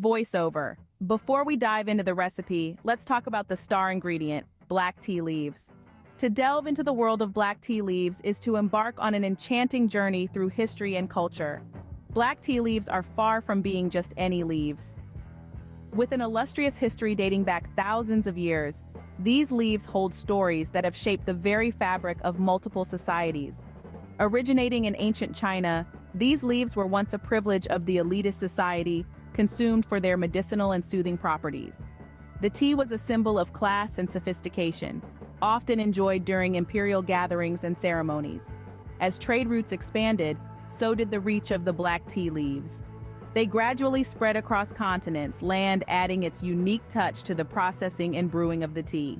Voiceover. Before we dive into the recipe, let's talk about the star ingredient, black tea leaves. To delve into the world of black tea leaves is to embark on an enchanting journey through history and culture. Black tea leaves are far from being just any leaves. With an illustrious history dating back thousands of years, these leaves hold stories that have shaped the very fabric of multiple societies. Originating in ancient China, these leaves were once a privilege of the elitist society, consumed for their medicinal and soothing properties. The tea was a symbol of class and sophistication, often enjoyed during imperial gatherings and ceremonies. As trade routes expanded, so did the reach of the black tea leaves. They gradually spread across continents, land adding its unique touch to the processing and brewing of the tea.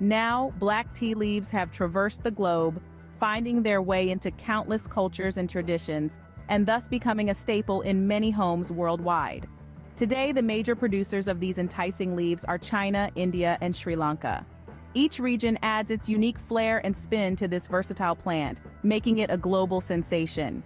Now, black tea leaves have traversed the globe, finding their way into countless cultures and traditions, and thus becoming a staple in many homes worldwide. Today, the major producers of these enticing leaves are China, India, and Sri Lanka. Each region adds its unique flair and spin to this versatile plant, making it a global sensation.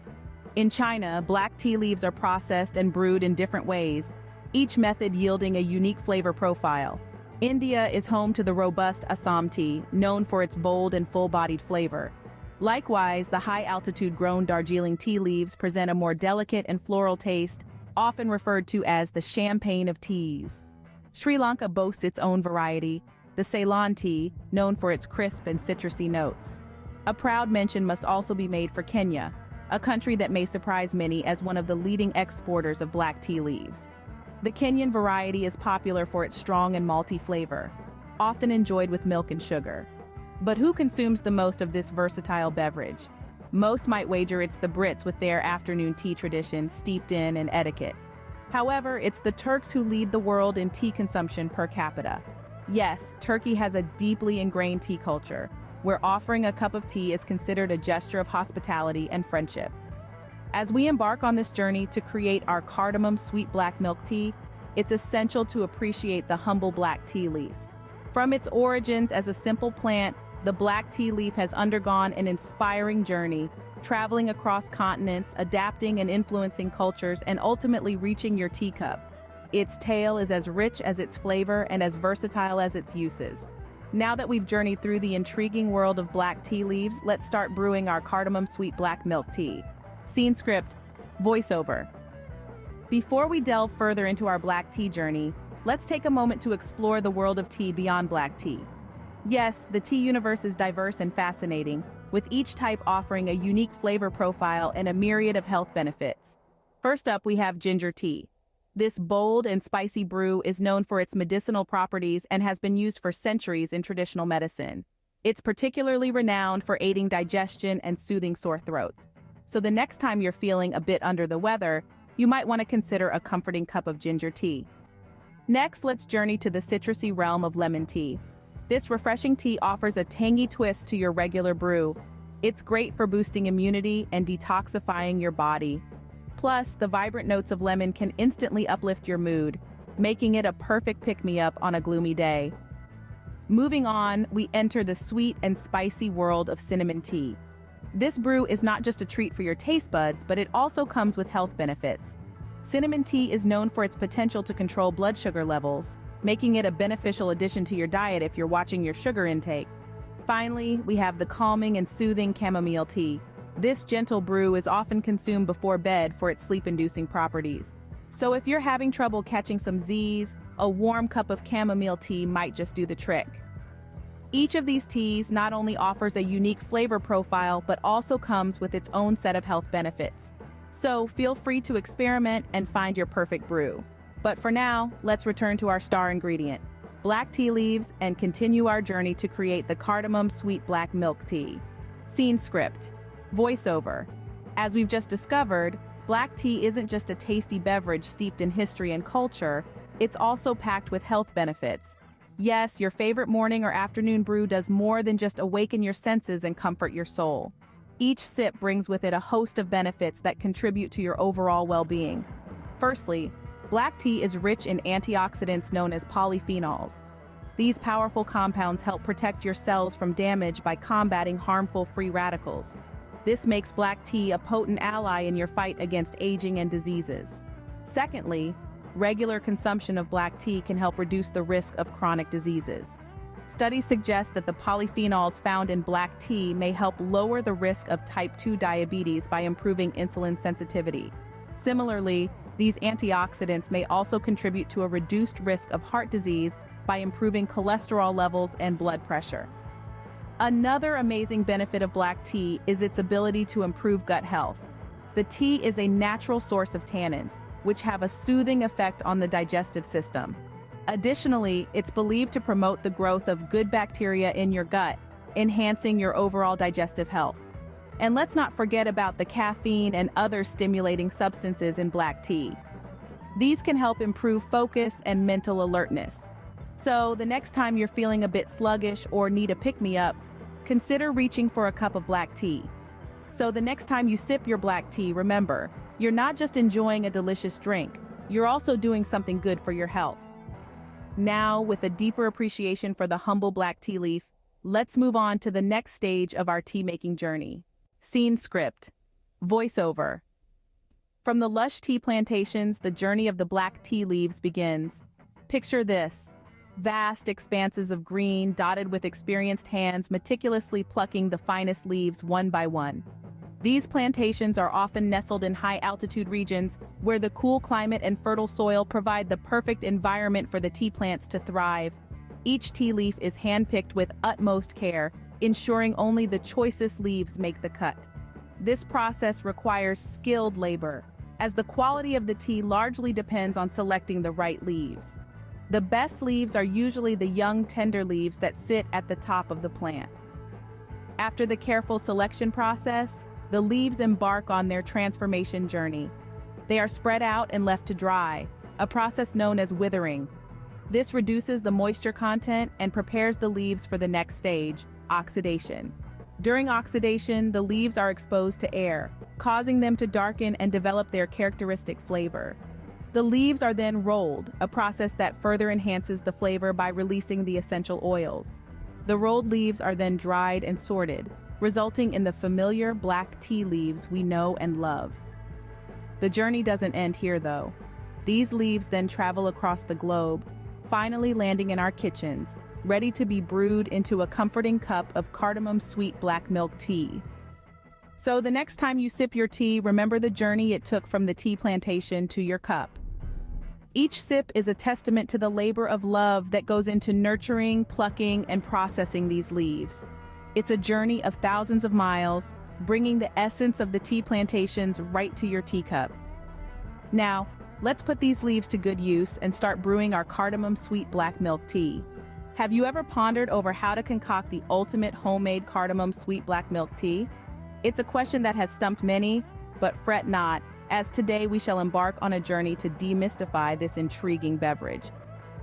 In China, black tea leaves are processed and brewed in different ways, each method yielding a unique flavor profile. India is home to the robust Assam tea, known for its bold and full-bodied flavor. Likewise, the high-altitude grown Darjeeling tea leaves present a more delicate and floral taste, often referred to as the champagne of teas. Sri Lanka boasts its own variety, the Ceylon tea, known for its crisp and citrusy notes. A proud mention must also be made for Kenya, a country that may surprise many as one of the leading exporters of black tea leaves. The Kenyan variety is popular for its strong and malty flavor, often enjoyed with milk and sugar. But who consumes the most of this versatile beverage? Most might wager it's the Brits with their afternoon tea tradition steeped in etiquette. However, it's the Turks who lead the world in tea consumption per capita. Yes, Turkey has a deeply ingrained tea culture, where offering a cup of tea is considered a gesture of hospitality and friendship. As we embark on this journey to create our cardamom sweet black milk tea, it's essential to appreciate the humble black tea leaf. From its origins as a simple plant, the black tea leaf has undergone an inspiring journey, traveling across continents, adapting and influencing cultures, and ultimately reaching your teacup. Its tale is as rich as its flavor and as versatile as its uses. Now that we've journeyed through the intriguing world of black tea leaves, let's start brewing our cardamom sweet black milk tea. Scene script, voiceover. Before we delve further into our black tea journey, let's take a moment to explore the world of tea beyond black tea. Yes, the tea universe is diverse and fascinating, with each type offering a unique flavor profile and a myriad of health benefits. First up, we have ginger tea. This bold and spicy brew is known for its medicinal properties and has been used for centuries in traditional medicine. It's particularly renowned for aiding digestion and soothing sore throats. So the next time you're feeling a bit under the weather, you might want to consider a comforting cup of ginger tea. Next, let's journey to the citrusy realm of lemon tea. This refreshing tea offers a tangy twist to your regular brew. It's great for boosting immunity and detoxifying your body. Plus, the vibrant notes of lemon can instantly uplift your mood, making it a perfect pick-me-up on a gloomy day. Moving on, we enter the sweet and spicy world of cinnamon tea. This brew is not just a treat for your taste buds, but it also comes with health benefits. Cinnamon tea is known for its potential to control blood sugar levels, making it a beneficial addition to your diet if you're watching your sugar intake. Finally, we have the calming and soothing chamomile tea. This gentle brew is often consumed before bed for its sleep-inducing properties. So if you're having trouble catching some Z's, a warm cup of chamomile tea might just do the trick. Each of these teas not only offers a unique flavor profile, but also comes with its own set of health benefits. So feel free to experiment and find your perfect brew. But for now, let's return to our star ingredient, black tea leaves, and continue our journey to create the cardamom sweet black milk tea. Scene script. Voiceover. As we've just discovered, black tea isn't just a tasty beverage steeped in history and culture, it's also packed with health benefits. Yes, your favorite morning or afternoon brew does more than just awaken your senses and comfort your soul. Each sip brings with it a host of benefits that contribute to your overall well-being. Firstly, black tea is rich in antioxidants known as polyphenols. These powerful compounds help protect your cells from damage by combating harmful free radicals. This makes black tea a potent ally in your fight against aging and diseases. Secondly, regular consumption of black tea can help reduce the risk of chronic diseases. Studies suggest that the polyphenols found in black tea may help lower the risk of type 2 diabetes by improving insulin sensitivity. Similarly, these antioxidants may also contribute to a reduced risk of heart disease by improving cholesterol levels and blood pressure. Another amazing benefit of black tea is its ability to improve gut health. The tea is a natural source of tannins, which have a soothing effect on the digestive system. Additionally, it's believed to promote the growth of good bacteria in your gut, enhancing your overall digestive health. And let's not forget about the caffeine and other stimulating substances in black tea. These can help improve focus and mental alertness. So, the next time you're feeling a bit sluggish or need a pick-me-up, consider reaching for a cup of black tea. So the next time you sip your black tea, remember, you're not just enjoying a delicious drink, you're also doing something good for your health. Now, with a deeper appreciation for the humble black tea leaf, let's move on to the next stage of our tea-making journey. Scene script. Voiceover. From the lush tea plantations, the journey of the black tea leaves begins. Picture this. Vast expanses of green dotted with experienced hands meticulously plucking the finest leaves one by one. These plantations are often nestled in high-altitude regions where the cool climate and fertile soil provide the perfect environment for the tea plants to thrive. Each tea leaf is handpicked with utmost care, ensuring only the choicest leaves make the cut. This process requires skilled labor, as the quality of the tea largely depends on selecting the right leaves. The best leaves are usually the young, tender leaves that sit at the top of the plant. After the careful selection process, the leaves embark on their transformation journey. They are spread out and left to dry, a process known as withering. This reduces the moisture content and prepares the leaves for the next stage, oxidation. During oxidation, the leaves are exposed to air, causing them to darken and develop their characteristic flavor. The leaves are then rolled, a process that further enhances the flavor by releasing the essential oils. The rolled leaves are then dried and sorted, resulting in the familiar black tea leaves we know and love. The journey doesn't end here, though. These leaves then travel across the globe, finally landing in our kitchens, ready to be brewed into a comforting cup of cardamom-sweet black milk tea. So the next time you sip your tea, remember the journey it took from the tea plantation to your cup. Each sip is a testament to the labor of love that goes into nurturing, plucking, and processing these leaves. It's a journey of thousands of miles, bringing the essence of the tea plantations right to your teacup. Now, let's put these leaves to good use and start brewing our cardamom-sweet black milk tea. Have you ever pondered over how to concoct the ultimate homemade cardamom-sweet black milk tea? It's a question that has stumped many, but fret not, as today we shall embark on a journey to demystify this intriguing beverage.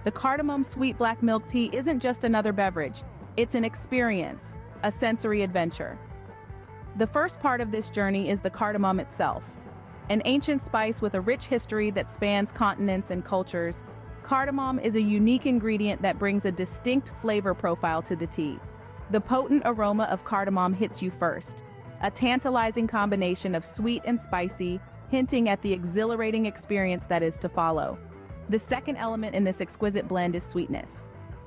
The cardamom-sweet black milk tea isn't just another beverage, it's an experience, a sensory adventure. The first part of this journey is the cardamom itself. An ancient spice with a rich history that spans continents and cultures, cardamom is a unique ingredient that brings a distinct flavor profile to the tea. The potent aroma of cardamom hits you first, a tantalizing combination of sweet and spicy, hinting at the exhilarating experience that is to follow. The second element in this exquisite blend is sweetness.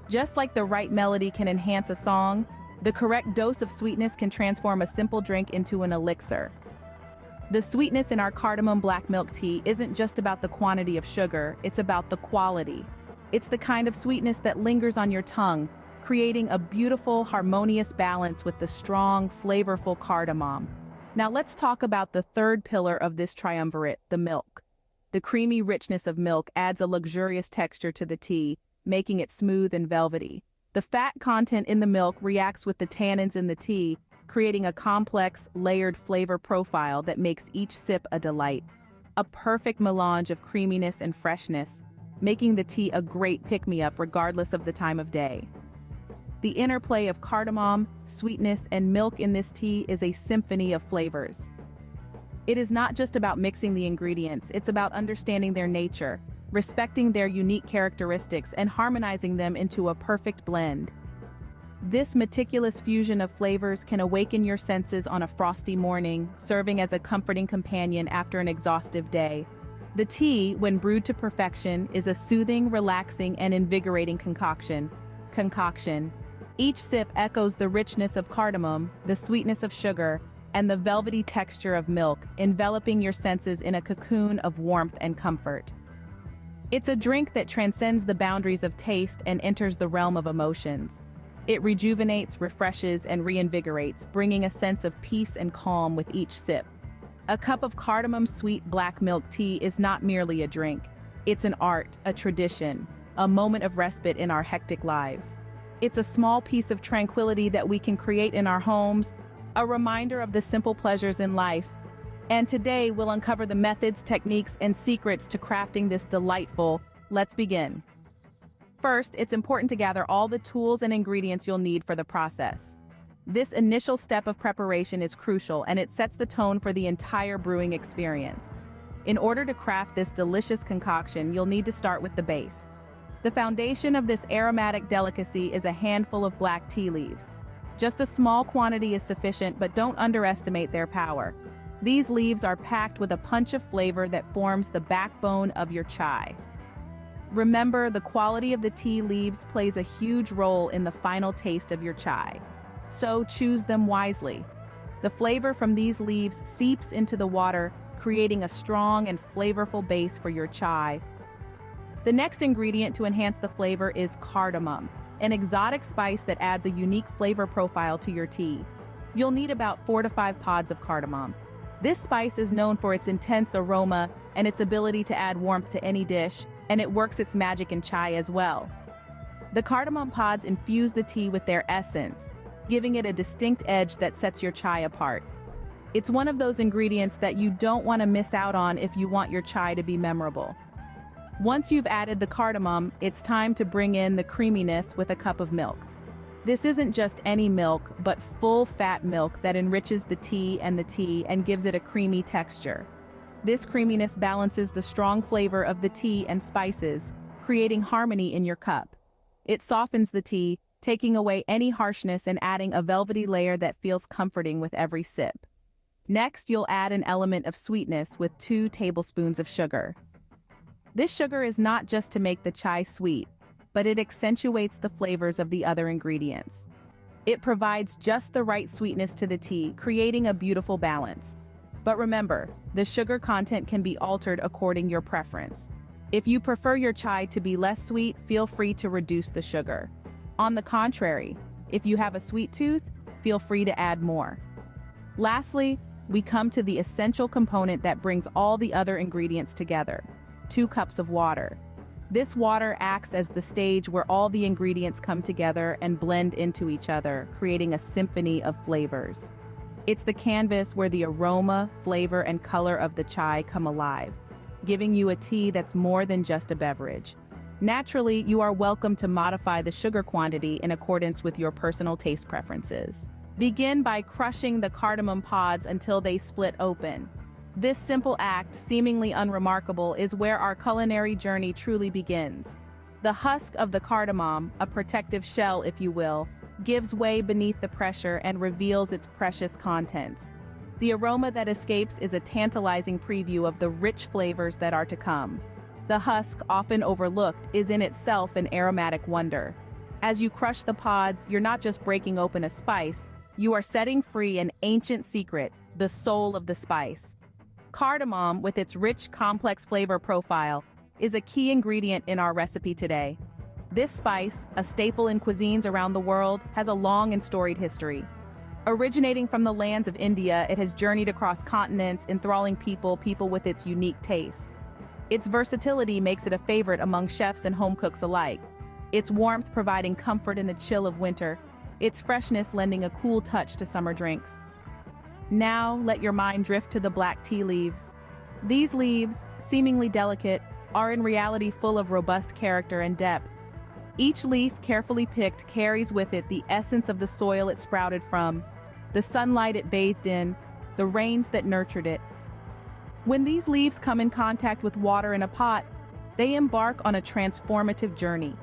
Just like the right melody can enhance a song, the correct dose of sweetness can transform a simple drink into an elixir. The sweetness in our cardamom black milk tea isn't just about the quantity of sugar, it's about the quality. It's the kind of sweetness that lingers on your tongue, creating a beautiful, harmonious balance with the strong, flavorful cardamom. Now let's talk about the third pillar of this triumvirate, the milk. The creamy richness of milk adds a luxurious texture to the tea, making it smooth and velvety. The fat content in the milk reacts with the tannins in the tea, creating a complex, layered flavor profile that makes each sip a delight. A perfect melange of creaminess and freshness, making the tea a great pick-me-up regardless of the time of day. The interplay of cardamom, sweetness, and milk in this tea is a symphony of flavors. It is not just about mixing the ingredients, it's about understanding their nature, respecting their unique characteristics, and harmonizing them into a perfect blend. This meticulous fusion of flavors can awaken your senses on a frosty morning, serving as a comforting companion after an exhaustive day. The tea, when brewed to perfection, is a soothing, relaxing, and invigorating concoction. Each sip echoes the richness of cardamom, the sweetness of sugar, and the velvety texture of milk, enveloping your senses in a cocoon of warmth and comfort. It's a drink that transcends the boundaries of taste and enters the realm of emotions. It rejuvenates, refreshes, and reinvigorates, bringing a sense of peace and calm with each sip. A cup of cardamom-sweet black milk tea is not merely a drink. It's an art, a tradition, a moment of respite in our hectic lives. It's a small piece of tranquility that we can create in our homes, a reminder of the simple pleasures in life. And today we'll uncover the methods, techniques, and secrets to crafting this delightful. Let's begin. First, it's important to gather all the tools and ingredients you'll need for the process. This initial step of preparation is crucial, and it sets the tone for the entire brewing experience. In order to craft this delicious concoction, you'll need to start with the base. The foundation of this aromatic delicacy is a handful of black tea leaves. Just a small quantity is sufficient, but don't underestimate their power. These leaves are packed with a punch of flavor that forms the backbone of your chai. Remember, the quality of the tea leaves plays a huge role in the final taste of your chai. So choose them wisely. The flavor from these leaves seeps into the water, creating a strong and flavorful base for your chai. The next ingredient to enhance the flavor is cardamom, an exotic spice that adds a unique flavor profile to your tea. You'll need about 4 to 5 pods of cardamom. This spice is known for its intense aroma and its ability to add warmth to any dish, and it works its magic in chai as well. The cardamom pods infuse the tea with their essence, giving it a distinct edge that sets your chai apart. It's one of those ingredients that you don't want to miss out on if you want your chai to be memorable. Once you've added the cardamom, it's time to bring in the creaminess with a cup of milk. This isn't just any milk, but full-fat milk that enriches the tea and gives it a creamy texture. This creaminess balances the strong flavor of the tea and spices, creating harmony in your cup. It softens the tea, taking away any harshness and adding a velvety layer that feels comforting with every sip. Next, you'll add an element of sweetness with 2 tablespoons of sugar. This sugar is not just to make the chai sweet, but it accentuates the flavors of the other ingredients. It provides just the right sweetness to the tea, creating a beautiful balance. But remember, the sugar content can be altered according to your preference. If you prefer your chai to be less sweet, feel free to reduce the sugar. On the contrary, if you have a sweet tooth, feel free to add more. Lastly, we come to the essential component that brings all the other ingredients together: 2 cups of water. This water acts as the stage where all the ingredients come together and blend into each other, creating a symphony of flavors. It's the canvas where the aroma, flavor, and color of the chai come alive, giving you a tea that's more than just a beverage. Naturally, you are welcome to modify the sugar quantity in accordance with your personal taste preferences. Begin by crushing the cardamom pods until they split open. This simple act, seemingly unremarkable, is where our culinary journey truly begins. The husk of the cardamom, a protective shell if you will, gives way beneath the pressure and reveals its precious contents. The aroma that escapes is a tantalizing preview of the rich flavors that are to come. The husk, often overlooked, is in itself an aromatic wonder. As you crush the pods, you're not just breaking open a spice, you are setting free an ancient secret, the soul of the spice. Cardamom, with its rich, complex flavor profile, is a key ingredient in our recipe today. This spice, a staple in cuisines around the world, has a long and storied history. Originating from the lands of India, it has journeyed across continents, enthralling people with its unique taste. Its versatility makes it a favorite among chefs and home cooks alike. Its warmth providing comfort in the chill of winter, its freshness lending a cool touch to summer drinks. Now, let your mind drift to the black tea leaves. These leaves, seemingly delicate, are in reality full of robust character and depth. Each leaf, carefully picked, carries with it the essence of the soil it sprouted from, the sunlight it bathed in, the rains that nurtured it. When these leaves come in contact with water in a pot, they embark on a transformative journey.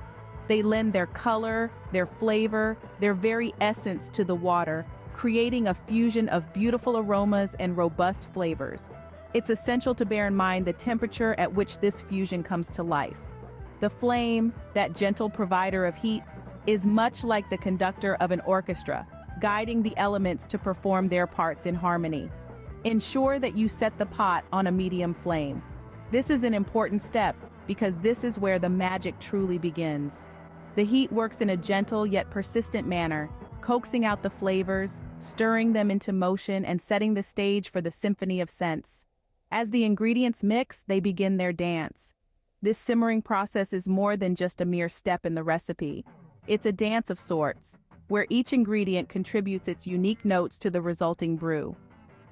They lend their color, their flavor, their very essence to the water, creating a fusion of beautiful aromas and robust flavors. It's essential to bear in mind the temperature at which this fusion comes to life. The flame, that gentle provider of heat, is much like the conductor of an orchestra, guiding the elements to perform their parts in harmony. Ensure that you set the pot on a medium flame. This is an important step because this is where the magic truly begins. The heat works in a gentle yet persistent manner, coaxing out the flavors, stirring them into motion, and setting the stage for the symphony of scents. As the ingredients mix, they begin their dance. This simmering process is more than just a mere step in the recipe. It's a dance of sorts, where each ingredient contributes its unique notes to the resulting brew.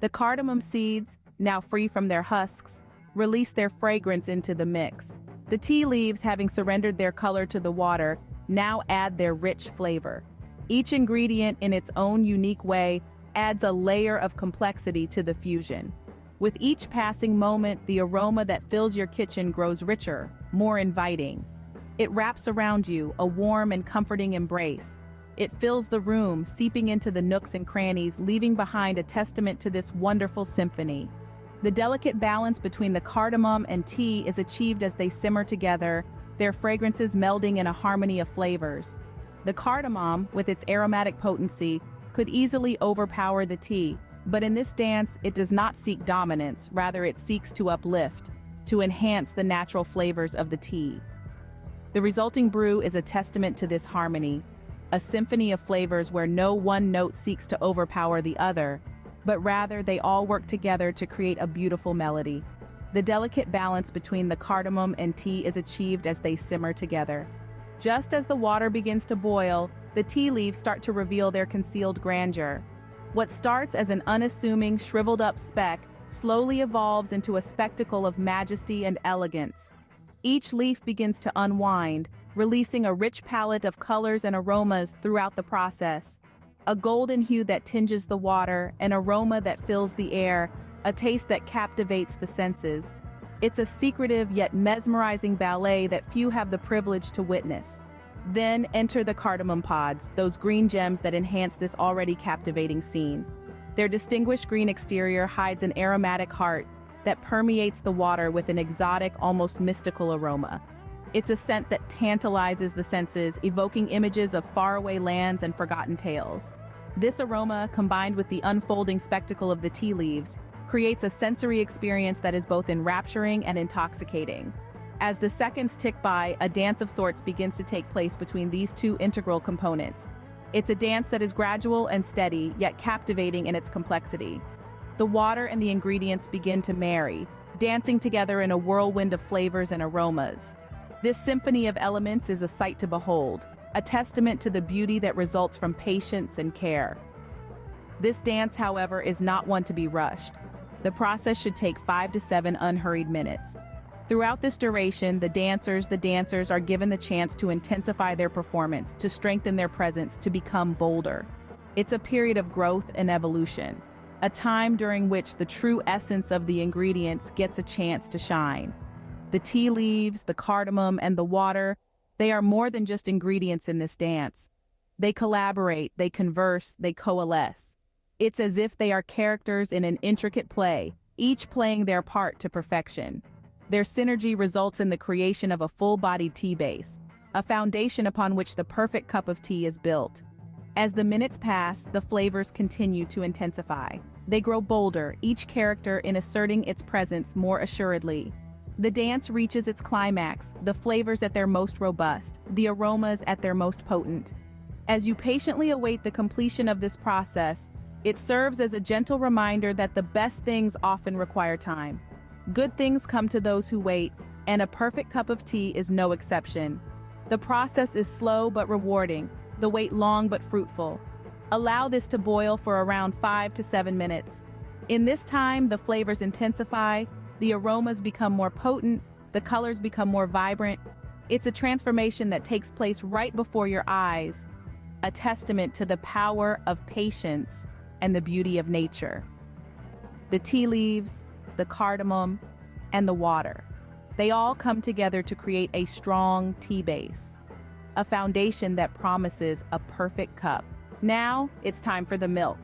The cardamom seeds, now free from their husks, release their fragrance into the mix. The tea leaves, having surrendered their color to the water, now add their rich flavor. Each ingredient, in its own unique way, adds a layer of complexity to the fusion. With each passing moment, the aroma that fills your kitchen grows richer, more inviting. It wraps around you, a warm and comforting embrace. It fills the room, seeping into the nooks and crannies, leaving behind a testament to this wonderful symphony. The delicate balance between the cardamom and tea is achieved as they simmer together, their fragrances melding in a harmony of flavors. The cardamom, with its aromatic potency, could easily overpower the tea, but in this dance, it does not seek dominance, rather it seeks to uplift, to enhance the natural flavors of the tea. The resulting brew is a testament to this harmony, a symphony of flavors where no one note seeks to overpower the other, but rather they all work together to create a beautiful melody. The delicate balance between the cardamom and tea is achieved as they simmer together. Just as the water begins to boil, the tea leaves start to reveal their concealed grandeur. What starts as an unassuming, shriveled-up speck slowly evolves into a spectacle of majesty and elegance. Each leaf begins to unwind, releasing a rich palette of colors and aromas throughout the process. A golden hue that tinges the water, an aroma that fills the air, a taste that captivates the senses. It's a secretive yet mesmerizing ballet that few have the privilege to witness. Then enter the cardamom pods, those green gems that enhance this already captivating scene. Their distinguished green exterior hides an aromatic heart that permeates the water with an exotic, almost mystical aroma. It's a scent that tantalizes the senses, evoking images of faraway lands and forgotten tales. This aroma, combined with the unfolding spectacle of the tea leaves, creates a sensory experience that is both enrapturing and intoxicating. As the seconds tick by, a dance of sorts begins to take place between these two integral components. It's a dance that is gradual and steady, yet captivating in its complexity. The water and the ingredients begin to marry, dancing together in a whirlwind of flavors and aromas. This symphony of elements is a sight to behold, a testament to the beauty that results from patience and care. This dance, however, is not one to be rushed. The process should take 5 to 7 unhurried minutes. Throughout this duration, the dancers are given the chance to intensify their performance, to strengthen their presence, to become bolder. It's a period of growth and evolution, a time during which the true essence of the ingredients gets a chance to shine. The tea leaves, the cardamom, and the water, they are more than just ingredients in this dance. They collaborate, they converse, they coalesce. It's as if they are characters in an intricate play, each playing their part to perfection. Their synergy results in the creation of a full-bodied tea base, a foundation upon which the perfect cup of tea is built. As the minutes pass, the flavors continue to intensify. They grow bolder, each character in asserting its presence more assuredly. The dance reaches its climax, the flavors at their most robust, the aromas at their most potent. As you patiently await the completion of this process, it serves as a gentle reminder that the best things often require time. Good things come to those who wait, and a perfect cup of tea is no exception. The process is slow but rewarding, the wait long but fruitful. Allow this to boil for around 5 to 7 minutes. In this time, the flavors intensify, the aromas become more potent, the colors become more vibrant. It's a transformation that takes place right before your eyes, a testament to the power of patience and the beauty of nature. The tea leaves, the cardamom, and the water. They all come together to create a strong tea base, a foundation that promises a perfect cup. Now, it's time for the milk.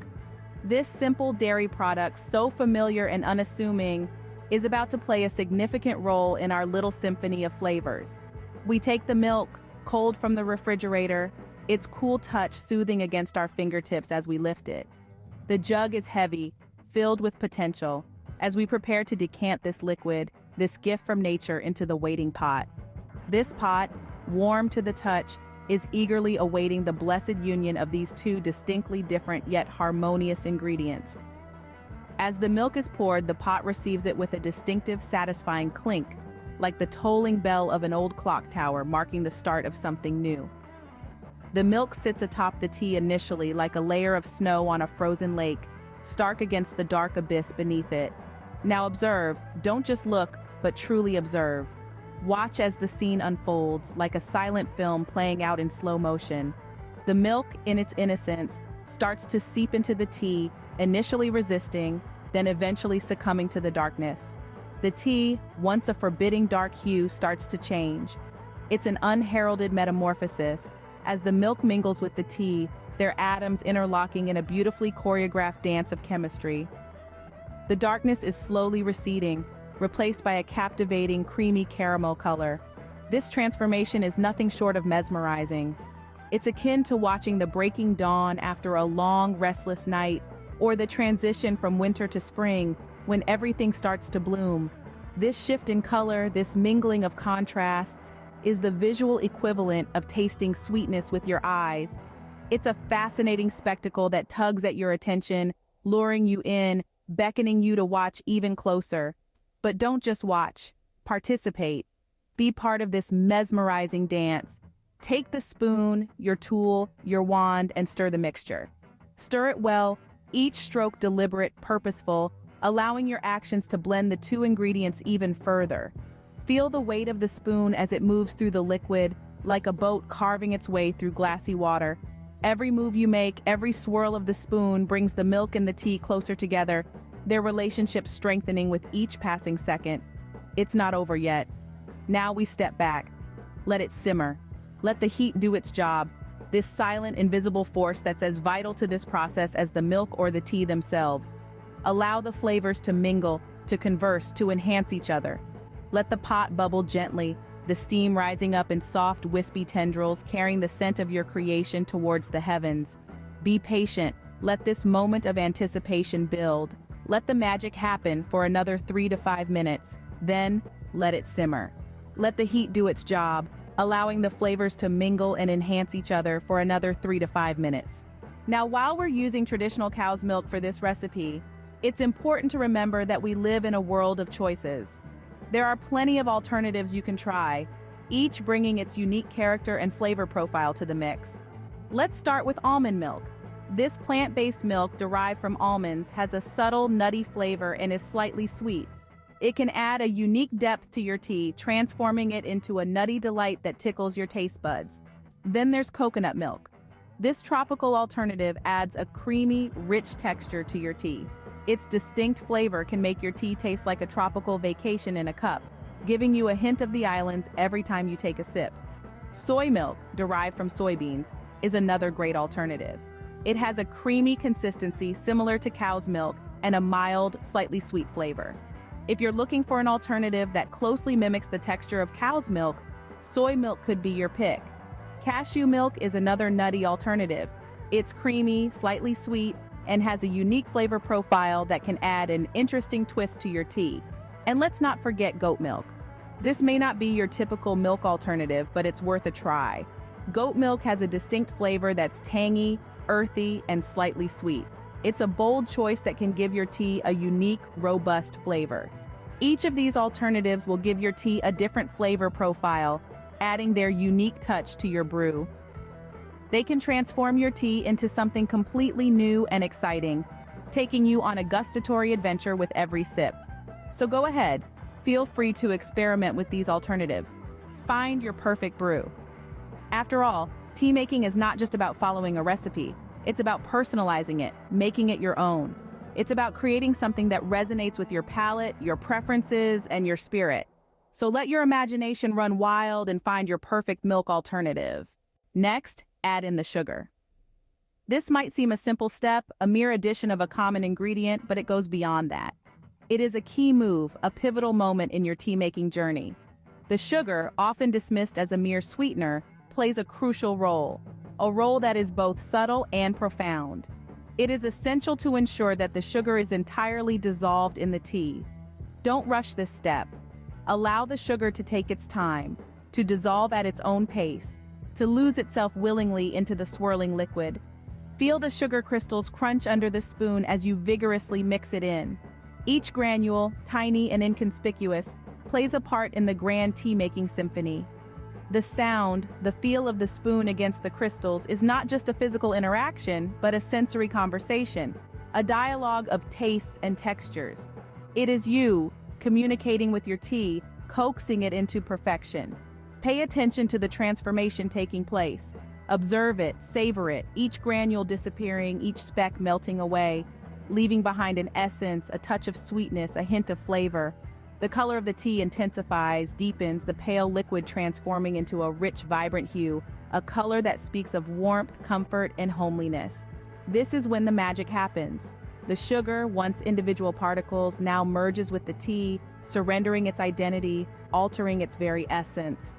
This simple dairy product, so familiar and unassuming, is about to play a significant role in our little symphony of flavors. We take the milk, cold from the refrigerator, its cool touch soothing against our fingertips as we lift it. The jug is heavy, filled with potential, as we prepare to decant this liquid, this gift from nature, into the waiting pot. This pot, warm to the touch, is eagerly awaiting the blessed union of these two distinctly different yet harmonious ingredients. As the milk is poured, the pot receives it with a distinctive, satisfying clink, like the tolling bell of an old clock tower marking the start of something new. The milk sits atop the tea initially like a layer of snow on a frozen lake, stark against the dark abyss beneath it. Now observe, don't just look, but truly observe. Watch as the scene unfolds, like a silent film playing out in slow motion. The milk, in its innocence, starts to seep into the tea, initially resisting, then eventually succumbing to the darkness. The tea, once a forbidding dark hue, starts to change. It's an unheralded metamorphosis. As the milk mingles with the tea, their atoms interlocking in a beautifully choreographed dance of chemistry. The darkness is slowly receding, replaced by a captivating, creamy caramel color. This transformation is nothing short of mesmerizing. It's akin to watching the breaking dawn after a long, restless night, or the transition from winter to spring, when everything starts to bloom. This shift in color, this mingling of contrasts, is the visual equivalent of tasting sweetness with your eyes. It's a fascinating spectacle that tugs at your attention, luring you in, beckoning you to watch even closer. But don't just watch, participate. Be part of this mesmerizing dance. Take the spoon, your tool, your wand, and stir the mixture. Stir it well, each stroke deliberate, purposeful, allowing your actions to blend the two ingredients even further. Feel the weight of the spoon as it moves through the liquid, like a boat carving its way through glassy water. Every move you make, every swirl of the spoon brings the milk and the tea closer together, their relationship strengthening with each passing second. It's not over yet. Now we step back. Let it simmer. Let the heat do its job, this silent, invisible force that's as vital to this process as the milk or the tea themselves. Allow the flavors to mingle, to converse, to enhance each other. Let the pot bubble gently, the steam rising up in soft, wispy tendrils, carrying the scent of your creation towards the heavens. Be patient. Let this moment of anticipation build. Let the magic happen for another 3 to 5 minutes. Then, let it simmer. Let the heat do its job, allowing the flavors to mingle and enhance each other for another 3 to 5 minutes. Now, while we're using traditional cow's milk for this recipe, it's important to remember that we live in a world of choices. There are plenty of alternatives you can try, each bringing its unique character and flavor profile to the mix. Let's start with almond milk. This plant-based milk derived from almonds has a subtle, nutty flavor and is slightly sweet. It can add a unique depth to your tea, transforming it into a nutty delight that tickles your taste buds. Then there's coconut milk. This tropical alternative adds a creamy, rich texture to your tea. Its distinct flavor can make your tea taste like a tropical vacation in a cup, giving you a hint of the islands every time you take a sip. Soy milk, derived from soybeans, is another great alternative. It has a creamy consistency similar to cow's milk and a mild, slightly sweet flavor. If you're looking for an alternative that closely mimics the texture of cow's milk, soy milk could be your pick. Cashew milk is another nutty alternative. It's creamy, slightly sweet, and has a unique flavor profile that can add an interesting twist to your tea. And let's not forget goat milk. This may not be your typical milk alternative, but it's worth a try. Goat milk has a distinct flavor that's tangy, earthy, and slightly sweet. It's a bold choice that can give your tea a unique, robust flavor. Each of these alternatives will give your tea a different flavor profile, adding their unique touch to your brew. They can transform your tea into something completely new and exciting, taking you on a gustatory adventure with every sip. So go ahead, feel free to experiment with these alternatives. Find your perfect brew. After all, tea making is not just about following a recipe. It's about personalizing it, making it your own. It's about creating something that resonates with your palate, your preferences, and your spirit. So let your imagination run wild and find your perfect milk alternative. Next, add in the sugar. This might seem a simple step, a mere addition of a common ingredient, but it goes beyond that. It is a key move, a pivotal moment in your tea-making journey. The sugar, often dismissed as a mere sweetener, plays a crucial role, a role that is both subtle and profound. It is essential to ensure that the sugar is entirely dissolved in the tea. Don't rush this step. Allow the sugar to take its time, to dissolve at its own pace, to lose itself willingly into the swirling liquid. Feel the sugar crystals crunch under the spoon as you vigorously mix it in. Each granule, tiny and inconspicuous, plays a part in the grand tea-making symphony. The sound, the feel of the spoon against the crystals is not just a physical interaction, but a sensory conversation, a dialogue of tastes and textures. It is you, communicating with your tea, coaxing it into perfection. Pay attention to the transformation taking place. Observe it, savor it, each granule disappearing, each speck melting away, leaving behind an essence, a touch of sweetness, a hint of flavor. The color of the tea intensifies, deepens, the pale liquid transforming into a rich, vibrant hue, a color that speaks of warmth, comfort, and homeliness. This is when the magic happens. The sugar, once individual particles, now merges with the tea, surrendering its identity, altering its very essence.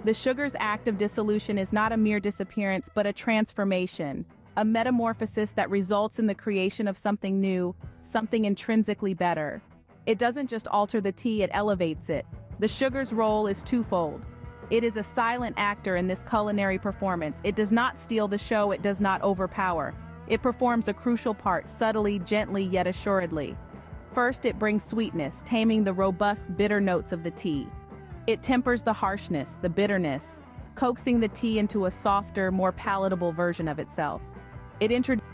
The sugar's act of dissolution is not a mere disappearance, but a transformation, a metamorphosis that results in the creation of something new, something intrinsically better. It doesn't just alter the tea, it elevates it. The sugar's role is twofold. It is a silent actor in this culinary performance. It does not steal the show, it does not overpower. It performs a crucial part, subtly, gently, yet assuredly. First, it brings sweetness, taming the robust, bitter notes of the tea. It tempers the harshness, the bitterness, coaxing the tea into a softer, more palatable version of itself. It introduces